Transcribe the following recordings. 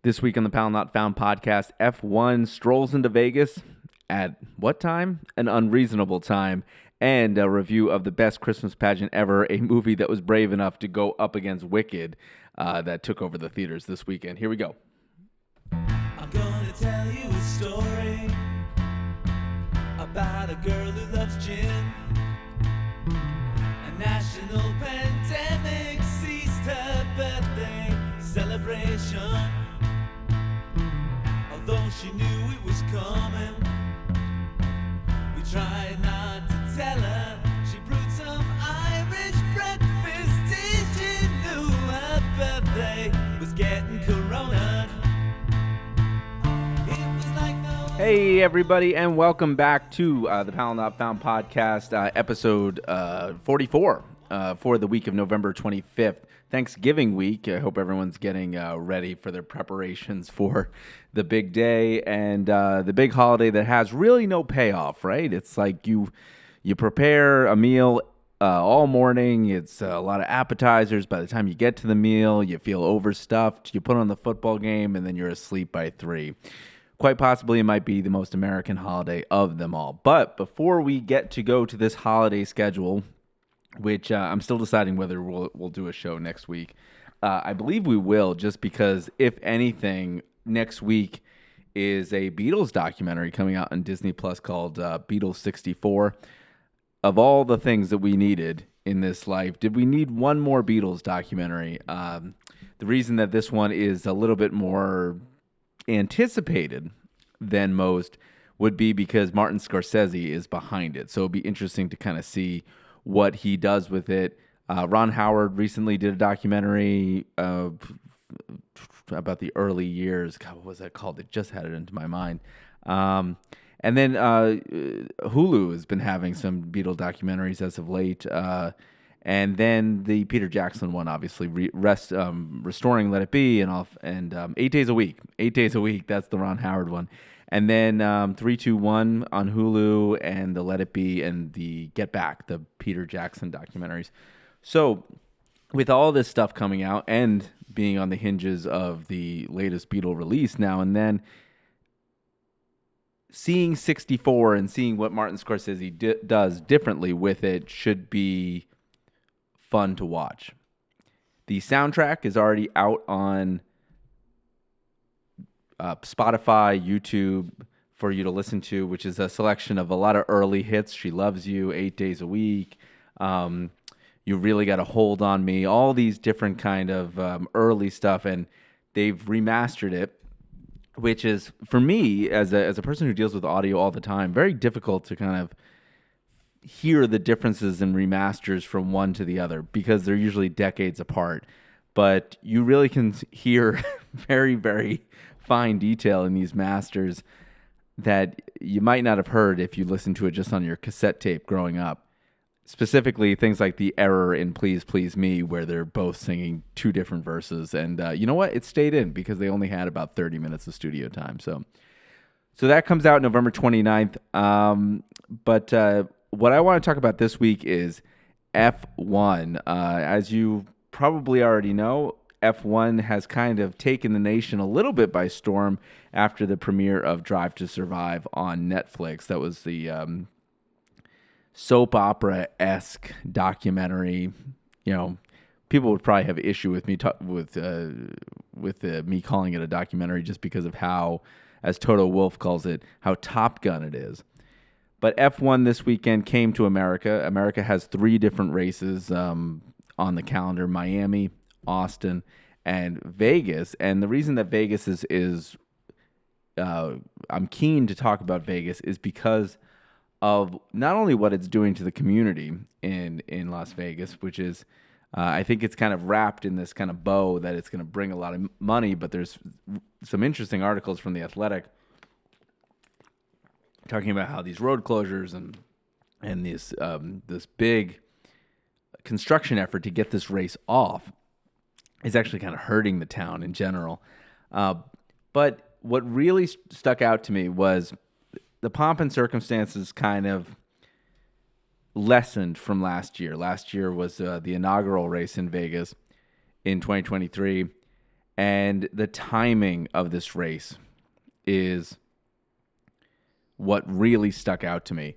This week on the Powell Not Found podcast, F1 strolls into Vegas at what time? An unreasonable time. And a review of the best Christmas pageant ever, a movie that was brave enough to go up against Wicked that took over the theaters this weekend. Here we go. I'm gonna tell you a story about a girl who loves gin. A national pandemic seized her birthday celebration. Although she knew it was coming, we tried not to tell her. She brewed some Irish breakfast tea. She knew her birthday was getting corona. Hey, everybody, and welcome back to the Powell Not Found podcast, episode 44 for the week of November 25th, Thanksgiving week. I hope everyone's getting ready for their preparations for the big day and the big holiday that has really no payoff, right? It's like you prepare a meal all morning. It's a lot of appetizers. By the time you get to the meal, you feel overstuffed. You put on the football game, and then you're asleep by 3. Quite possibly it might be the most American holiday of them all. But before we get to go to this holiday schedule, which I'm still deciding whether we'll do a show next week, I believe we will, just because, if anything, next week is a Beatles documentary coming out on Disney Plus called Beatles 64. Of all the things that we needed in this life, did we need one more Beatles documentary? The reason that this one is a little bit more anticipated than most would be because Martin Scorsese is behind it. So it'll be interesting to kind of see what he does with it. Ron Howard recently did a documentary about the early years. God, what was that called? It just had it into my mind. And then Hulu has been having some Beatle documentaries as of late. And then the Peter Jackson one, obviously, restoring Let It Be and 8 Days a Week. 8 Days a Week, that's the Ron Howard one. And then 3-2-1 on Hulu and the Let It Be and the Get Back, the Peter Jackson documentaries. So with all this stuff coming out and being on the hinges of the latest Beatle release now and then, seeing 64 and seeing what Martin Scorsese does differently with it should be fun to watch. The soundtrack is already out on Spotify, YouTube for you to listen to, which is a selection of a lot of early hits. She Loves You, 8 Days a Week, You Really Got a Hold on Me, all these different kind of early stuff, and they've remastered it, which is, for me, as a person who deals with audio all the time, very difficult to kind of hear the differences in remasters from one to the other because they're usually decades apart. But you really can hear very, very fine detail in these masters that you might not have heard if you listened to it just on your cassette tape growing up. Specifically, things like the error in Please Please Me, where they're both singing two different verses. And you know what? It stayed in because they only had about 30 minutes of studio time. So that comes out November 29th. But what I want to talk about this week is F1. As you probably already know, F1 has kind of taken the nation a little bit by storm after the premiere of Drive to Survive on Netflix. That was the soap opera-esque documentary. You know, people would probably have issue with me with me calling it a documentary just because of how, as Toto Wolff calls it, how Top Gun it is. But F1 this weekend came to America. America has 3 different races on the calendar: Miami, Austin, and Vegas. And the reason that Vegas is I'm keen to talk about Vegas is because of not only what it's doing to the community in Las Vegas, which is, I think it's kind of wrapped in this kind of bow that it's going to bring a lot of money, but there's some interesting articles from The Athletic talking about how these road closures and this big construction effort to get this race off is actually kind of hurting the town in general. But what really stuck out to me was the pomp and circumstances kind of lessened from last year. Last year was the inaugural race in Vegas in 2023. And the timing of this race is what really stuck out to me.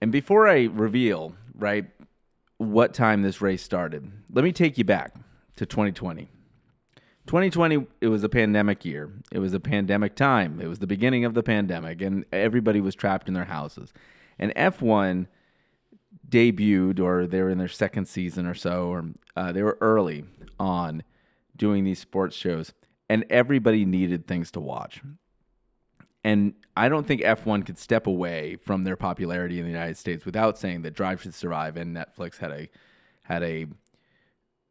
And before I reveal, right, what time this race started, let me take you back to 2020. 2020, it was a pandemic year. It was a pandemic time. It was the beginning of the pandemic, and everybody was trapped in their houses. And F1 debuted, or they were in their second season or so, or they were early on doing these sports shows, and everybody needed things to watch. And I don't think F1 could step away from their popularity in the United States without saying that Drive to Survive and Netflix had a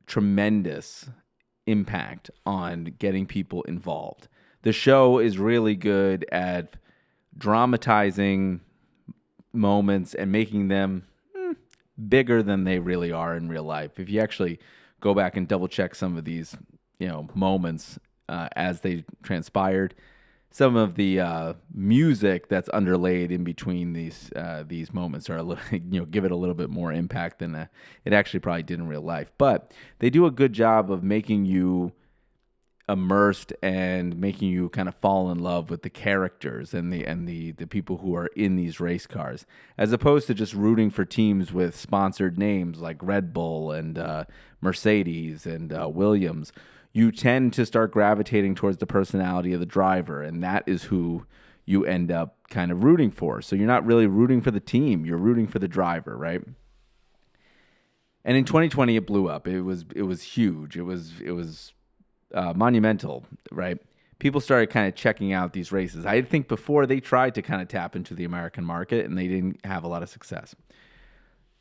tremendous impact on getting people involved. The show is really good at dramatizing moments and making them bigger than they really are in real life. If you actually go back and double check some of these, moments as they transpired, some of the music that's underlaid in between these moments are a little, give it a little bit more impact than it actually probably did in real life. But they do a good job of making you immersed and making you kind of fall in love with the characters and the people who are in these race cars, as opposed to just rooting for teams with sponsored names like Red Bull and Mercedes and Williams. You tend to start gravitating towards the personality of the driver, and that is who you end up kind of rooting for. So you're not really rooting for the team, you're rooting for the driver, right? And in 2020, it blew up. It was huge. It was monumental, right? People started kind of checking out these races. I think before they tried to kind of tap into the American market, and they didn't have a lot of success.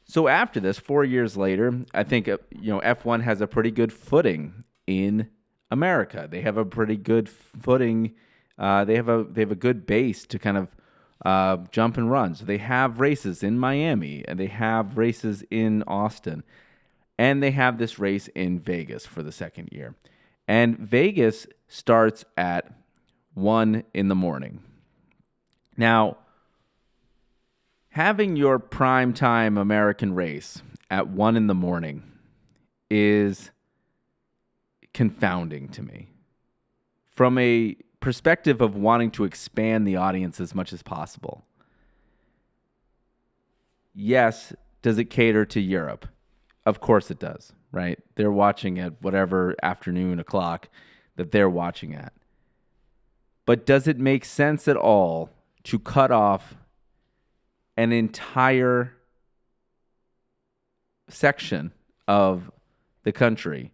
So after this, 4 years later, I think F1 has a pretty good footing in America. They have a pretty good footing. They have a good base to kind of jump and run. So they have races in Miami, and they have races in Austin, and they have this race in Vegas for the second year. And Vegas starts at 1 a.m. Now, having your primetime American race at 1 a.m. is confounding to me. From a perspective of wanting to expand the audience as much as possible. Yes, does it cater to Europe? Of course it does, right? They're watching at whatever afternoon o'clock that they're watching at. But does it make sense at all to cut off an entire section of the country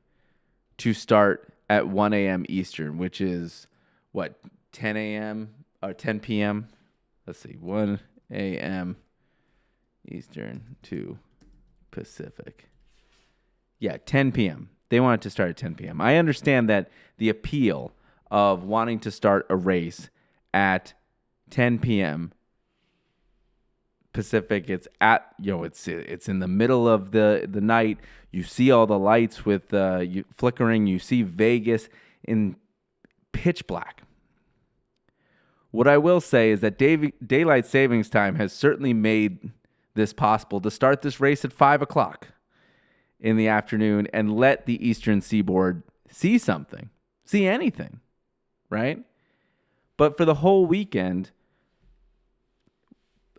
to start at 1 a.m. Eastern, which is, 10 a.m. or 10 p.m.? Let's see, 1 a.m. Eastern to Pacific. Yeah, 10 p.m. They want it to start at 10 p.m. I understand that the appeal of wanting to start a race at 10 p.m. Pacific, it's at, it's in the middle of the night. You see all the lights with flickering. You see Vegas in pitch black. What I will say is that daylight savings time has certainly made this possible to start this race at 5 o'clock in the afternoon and let the Eastern Seaboard see something, see anything, right? But for the whole weekend,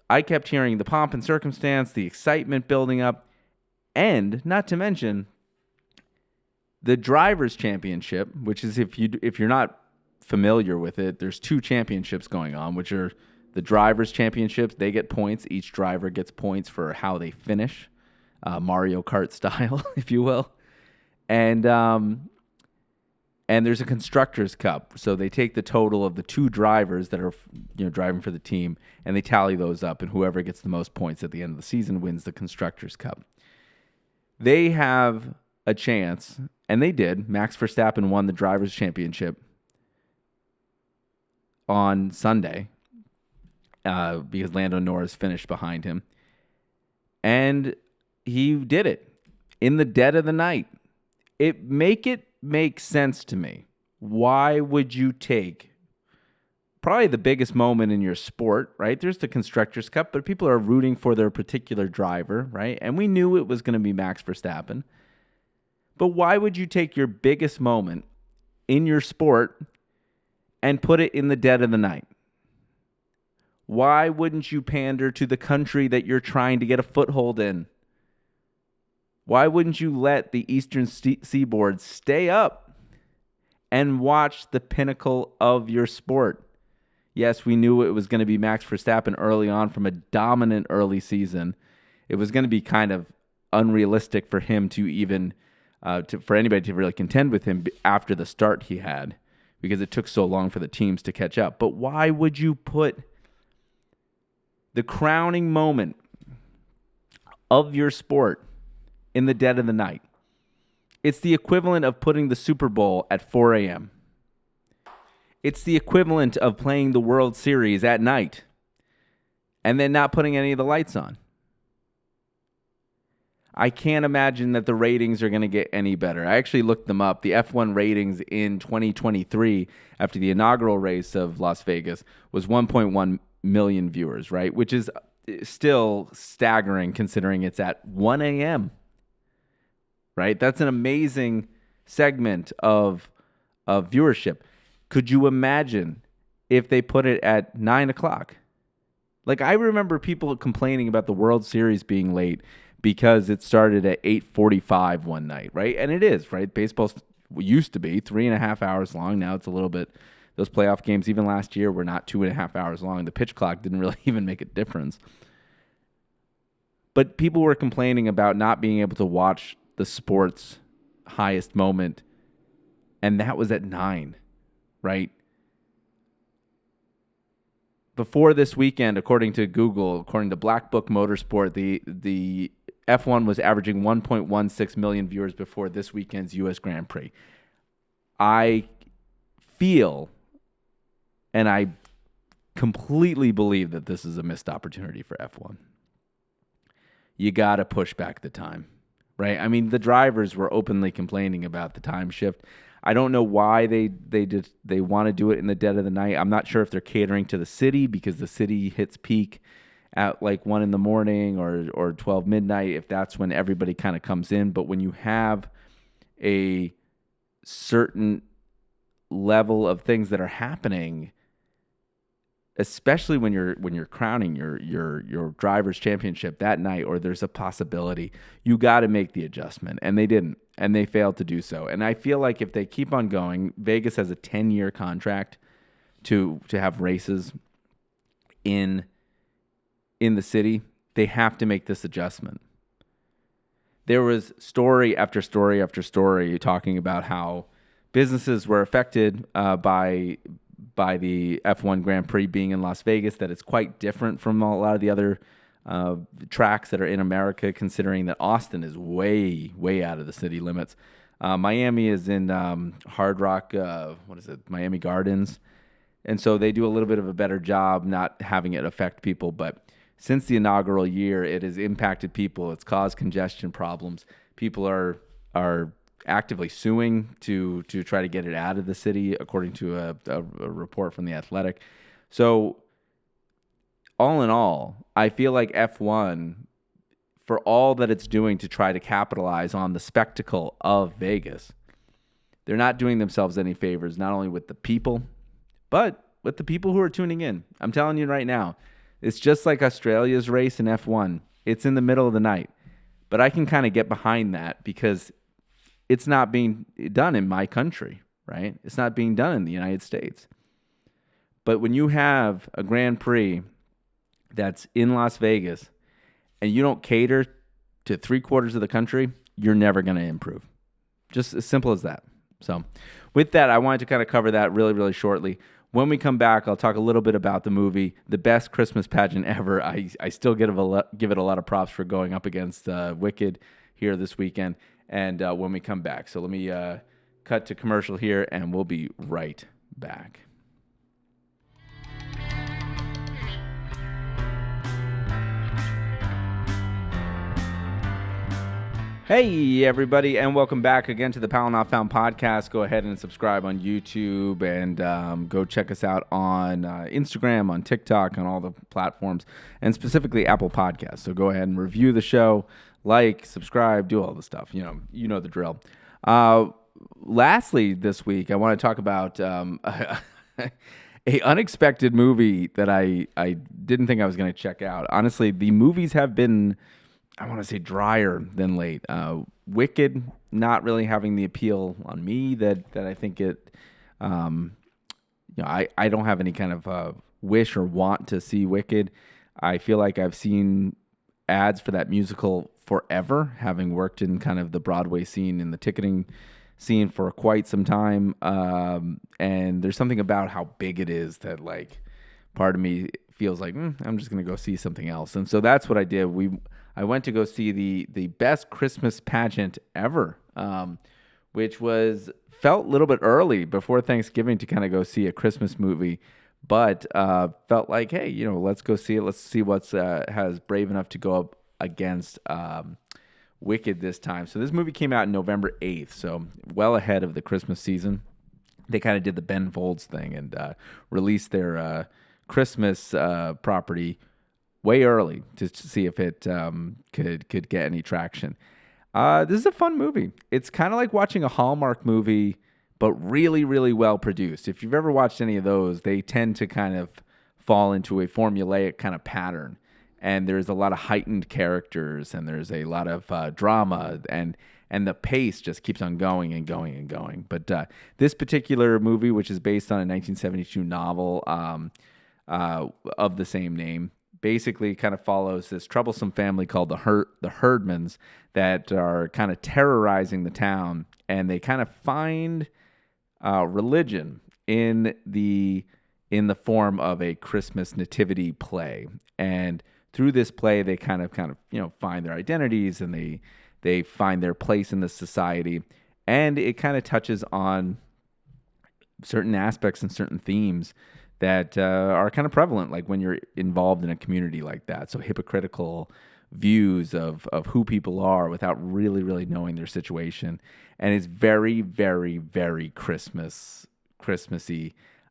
I kept hearing the pomp and circumstance, the excitement building up, and not to mention the Drivers' Championship, which is, if you're not familiar with it, there's 2 championships going on, which are the Drivers' Championships. They get points. Each driver gets points for how they finish, Mario Kart style, if you will. And there's a Constructors' Cup. So they take the total of the 2 drivers that are driving for the team, and they tally those up, and whoever gets the most points at the end of the season wins the Constructors' Cup. They have a chance, and they did. Max Verstappen won the Drivers' Championship on Sunday because Lando Norris finished behind him. And he did it in the dead of the night. It makes sense to me. Why would you take probably the biggest moment in your sport, right? There's the Constructors' Cup, but people are rooting for their particular driver, right? And we knew it was going to be Max Verstappen. But why would you take your biggest moment in your sport and put it in the dead of the night? Why wouldn't you pander to the country that you're trying to get a foothold in? Why wouldn't you let the Eastern Seaboard stay up and watch the pinnacle of your sport? Yes, we knew it was going to be Max Verstappen early on from a dominant early season. It was going to be kind of unrealistic for him to even, for anybody to really contend with him after the start he had, because it took so long for the teams to catch up. But why would you put the crowning moment of your sport in the dead of the night? It's the equivalent of putting the Super Bowl at 4 a.m. It's the equivalent of playing the World Series at night and then not putting any of the lights on. I can't imagine that the ratings are going to get any better. I actually looked them up. The F1 ratings in 2023, after the inaugural race of Las Vegas, was 1.1 million viewers, right? Which is still staggering considering it's at 1 a.m., right? That's an amazing segment of viewership. Could you imagine if they put it at 9 o'clock? Like, I remember people complaining about the World Series being late because it started at 8:45 one night, right? And it is, right? Baseball used to be 3.5 hours long. Now it's a little bit, those playoff games, even last year, were not 2.5 hours long. The pitch clock didn't really even make a difference. But people were complaining about not being able to watch the sport's highest moment, and that was at 9, right? Before this weekend, according to Google, according to Black Book Motorsport, the F1 was averaging 1.16 million viewers before this weekend's U.S. Grand Prix. I feel, and I completely believe, that this is a missed opportunity for F1. You got to push back the time, right? I mean, the drivers were openly complaining about the time shift. I don't know why they want to do it in the dead of the night. I'm not sure if they're catering to the city because the city hits peak at like 1 a.m. or 12 midnight, if that's when everybody kind of comes in. But when you have a certain level of things that are happening, especially when you're crowning your driver's championship that night, or there's a possibility, you got to make the adjustment. And they didn't, and they failed to do so. And I feel like if they keep on going, Vegas has a 10-year contract to have races in the city. They have to make this adjustment. There was story after story after story talking about how businesses were affected by the F1 Grand Prix being in Las Vegas, that it's quite different from a lot of the other tracks that are in America, considering that Austin is way, way out of the city limits. Miami is in Hard Rock, Miami Gardens. And so they do a little bit of a better job not having it affect people. But since the inaugural year, it has impacted people. It's caused congestion problems. People are actively suing to try to get it out of the city, according to a report from The Athletic. So all in all, I feel like F1, for all that it's doing to try to capitalize on the spectacle of Vegas, they're not doing themselves any favors, not only with the people, but with the people who are tuning in. I'm telling you right now, it's just like Australia's race in F1. It's in the middle of the night. But I can kind of get behind that because it's not being done in my country, right? It's not being done in the United States. But when you have a Grand Prix that's in Las Vegas and you don't cater to 3/4 of the country, you're never going to improve. Just as simple as that. So with that, I wanted to kind of cover that really, really shortly. When we come back, I'll talk a little bit about the movie, The Best Christmas Pageant Ever. I still give it a lot of props for going up against Wicked here this weekend. And when we come back. So let me cut to commercial here, and we'll be right back. Hey, everybody, and welcome back again to the Powell Not Found podcast. Go ahead and subscribe on YouTube, and go check us out on Instagram, on TikTok, on all the platforms, and specifically Apple Podcasts. So go ahead and review the show, like, subscribe, do all the stuff. You know the drill. Uh, Lastly, this week, I want to talk about a unexpected movie that I didn't think I was going to check out. Honestly, the movies have been, I want to say, drier than late. Wicked not really having the appeal on me that I think it. Um, I don't have any kind of wish or want to see Wicked. I feel like I've seen ads for that musical forever, having worked in kind of the Broadway scene and the ticketing scene for quite some time. And there's something about how big it is that, like, part of me feels like I'm just gonna go see something else. And so that's what I did. I went to go see the best Christmas pageant ever, which felt a little bit early before Thanksgiving to kind of go see a Christmas movie, but felt like, hey, let's go see it. Let's see what's has brave enough to go up against Wicked this time. So this movie came out November 8th, so well ahead of the Christmas season. They kind of did the Ben Folds thing and released their Christmas property way early to see if it could get any traction. This is a fun movie. It's kind of like watching a Hallmark movie, but really, really well produced. If you've ever watched any of those, they tend to kind of fall into a formulaic kind of pattern. And there's a lot of heightened characters, and there's a lot of drama, and the pace just keeps on going and going and going. But this particular movie, which is based on a 1972 novel of the same name, basically kind of follows this troublesome family called the Herdmans that are kind of terrorizing the town, and they kind of find religion in the form of a Christmas nativity play. And through this play, they kind of find their identities, and they find their place in the society, and it kind of touches on certain aspects and certain themes that are kind of prevalent, like when you're involved in a community like that. So hypocritical views of who people are without really, really knowing their situation. And it's very, very, very Christmassy,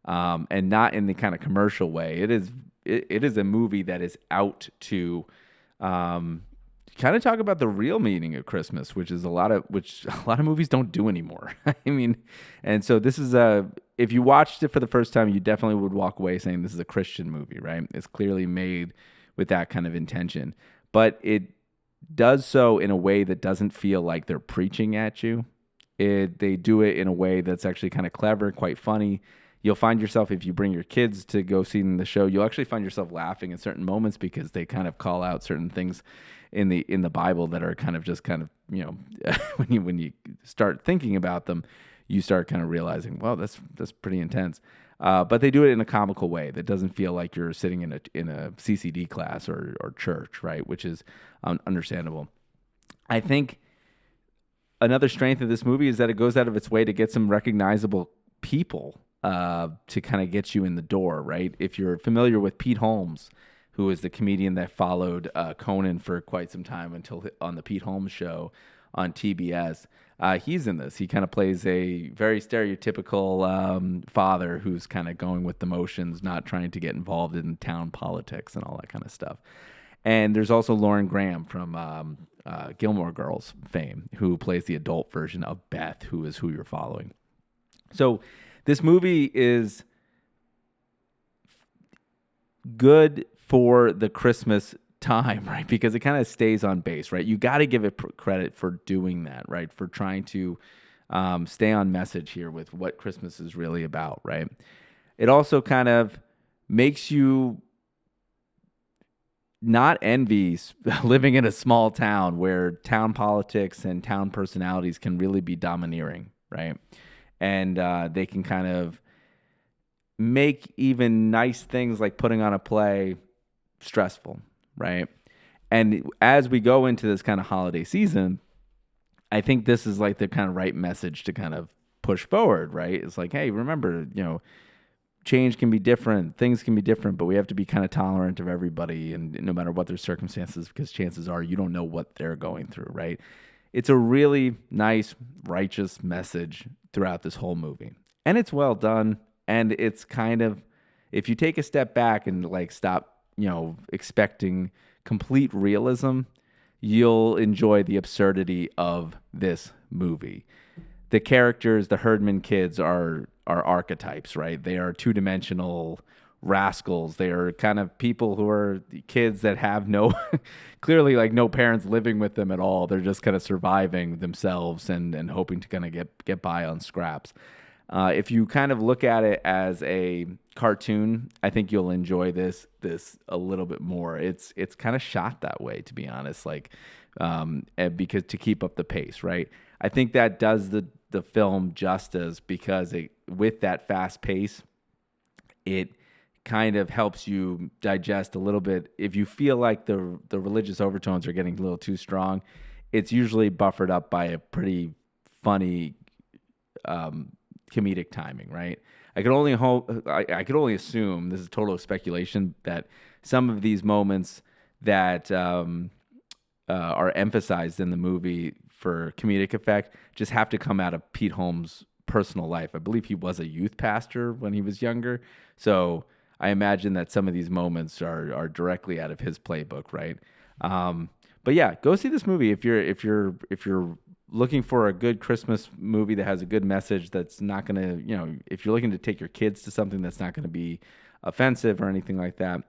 and not in the kind of commercial way. It is a movie that is out to kind of talk about the real meaning of Christmas, which a lot of movies don't do anymore. I mean, and so this is if you watched it for the first time, you definitely would walk away saying this is a Christian movie, right? It's clearly made with that kind of intention, but it does so in a way that doesn't feel like they're preaching at you. They do it in a way that's actually kind of clever, quite funny. You'll find yourself, if you bring your kids to go see the show, you'll actually find yourself laughing in certain moments because they kind of call out certain things in the Bible that are kind of when you start thinking about them, you start kind of realizing, well, that's pretty intense. But they do it in a comical way that doesn't feel like you're sitting in a CCD class or church, right? Which is understandable. I think another strength of this movie is that it goes out of its way to get some recognizable people to kind of get you in the door, right? If you're familiar with Pete Holmes, who is the comedian that followed Conan for quite some time until on the Pete Holmes Show on TBS, he's in this. He kind of plays a very stereotypical father who's kind of going with the motions, not trying to get involved in town politics and all that kind of stuff. And there's also Lauren Graham from Gilmore Girls fame, who plays the adult version of Beth, who is who you're following. So this movie is good for the Christmas time, right? Because it kind of stays on base, right? You got to give it credit for doing that, right? For trying to stay on message here with what Christmas is really about, right? It also kind of makes you not envy living in a small town where town politics and town personalities can really be domineering, right? And they can kind of make even nice things like putting on a play stressful, right? And as we go into this kind of holiday season, I think this is like the kind of right message to kind of push forward, right? It's like, hey, remember, change can be different, things can be different, but we have to be kind of tolerant of everybody, and no matter what their circumstances, because chances are you don't know what they're going through, right? It's a really nice, righteous message throughout this whole movie. And it's well done. And it's kind of, if you take a step back and like stop, expecting complete realism, you'll enjoy the absurdity of this movie. The characters, the Herdman kids, are archetypes, right? They are two-dimensional rascals. They are kind of people who are kids that have no, clearly like no parents living with them at all. They're just kind of surviving themselves and hoping to kind of get by on scraps. If you kind of look at it as a cartoon, I think you'll enjoy this a little bit more. It's kind of shot that way, to be honest, like because to keep up the pace, right? I think that does the film justice because with that fast pace, it kind of helps you digest a little bit. If you feel like the religious overtones are getting a little too strong, it's usually buffered up by a pretty funny comedic timing, right? I could only assume, this is total speculation, that some of these moments that are emphasized in the movie for comedic effect just have to come out of Pete Holmes' personal life. I believe he was a youth pastor when he was younger, so I imagine that some of these moments are directly out of his playbook, right? But yeah, go see this movie if you're looking for a good Christmas movie that has a good message. That's not gonna, if you're looking to take your kids to something that's not gonna be offensive or anything like that.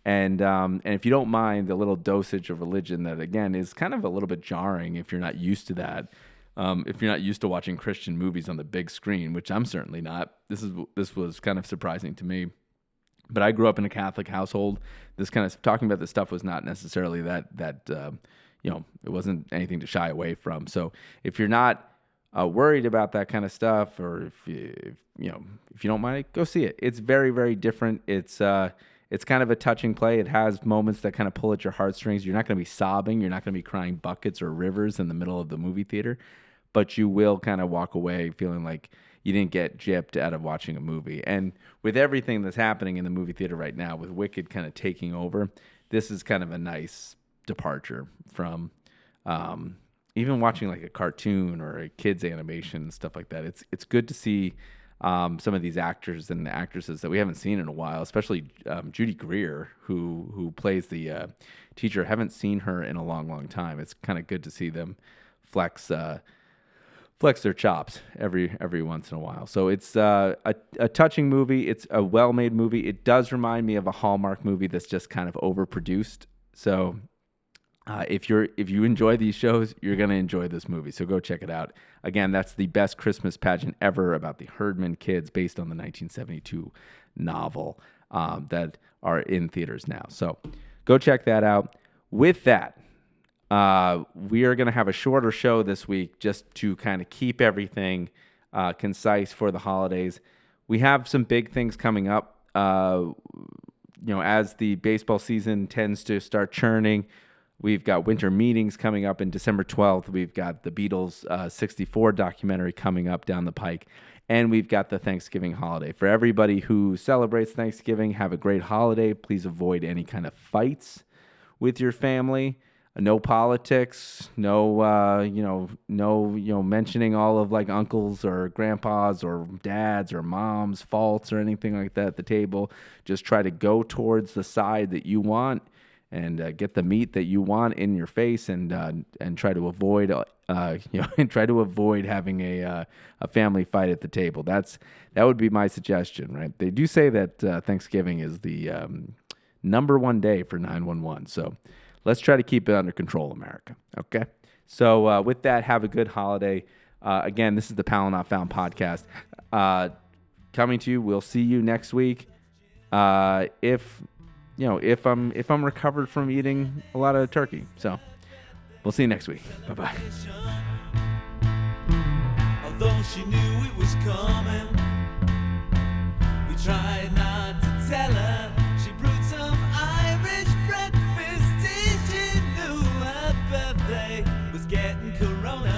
And if you don't mind the little dosage of religion that, again, is kind of a little bit jarring if you're not used to that. If you're not used to watching Christian movies on the big screen, which I'm certainly not, this was kind of surprising to me. But I grew up in a Catholic household. This kind of talking about this stuff was not necessarily that it wasn't anything to shy away from. So if you're not worried about that kind of stuff, or if you don't mind it, go see it. It's very, very different. It's kind of a touching play. It has moments that kind of pull at your heartstrings. You're not going to be sobbing. You're not going to be crying buckets or rivers in the middle of the movie theater, but you will kind of walk away feeling like you didn't get gypped out of watching a movie. And with everything that's happening in the movie theater right now, with Wicked kind of taking over, this is kind of a nice departure from even watching like a cartoon or a kid's animation and stuff like that. It's good to see some of these actors and actresses that we haven't seen in a while, especially Judy Greer, who plays the teacher. I haven't seen her in a long, long time. It's kind of good to see them flex their chops every once in a while. So it's a touching movie. It's a well-made movie. It does remind me of a Hallmark movie that's just kind of overproduced. So if you enjoy these shows, you're going to enjoy this movie. So go check it out. Again, that's The Best Christmas Pageant Ever, about the Herdman kids, based on the 1972 novel that are in theaters now. So go check that out. With that, we are going to have a shorter show this week just to kind of keep everything concise for the holidays. We have some big things coming up. As the baseball season tends to start churning, we've got winter meetings coming up in December 12th. We've got the Beatles 64 documentary coming up down the pike. And we've got the Thanksgiving holiday. For everybody who celebrates Thanksgiving, have a great holiday. Please avoid any kind of fights with your family. No politics, no mentioning all of like uncles or grandpas or dads or moms' faults or anything like that at the table. Just try to go towards the side that you want and get the meat that you want in your face, and try to avoid having a family fight at the table. That would be my suggestion, right? They do say that Thanksgiving is the number one day for 911, so let's try to keep it under control, America. Okay? So with that, have a good holiday. Again, this is the Powell Not Found podcast. Coming to you. We'll see you next week. If I'm recovered from eating a lot of turkey. So we'll see you next week. Bye-bye. Although she knew it was coming, we tried not to tell her. She brewed some Irish breakfast tea. She knew her birthday was getting corona.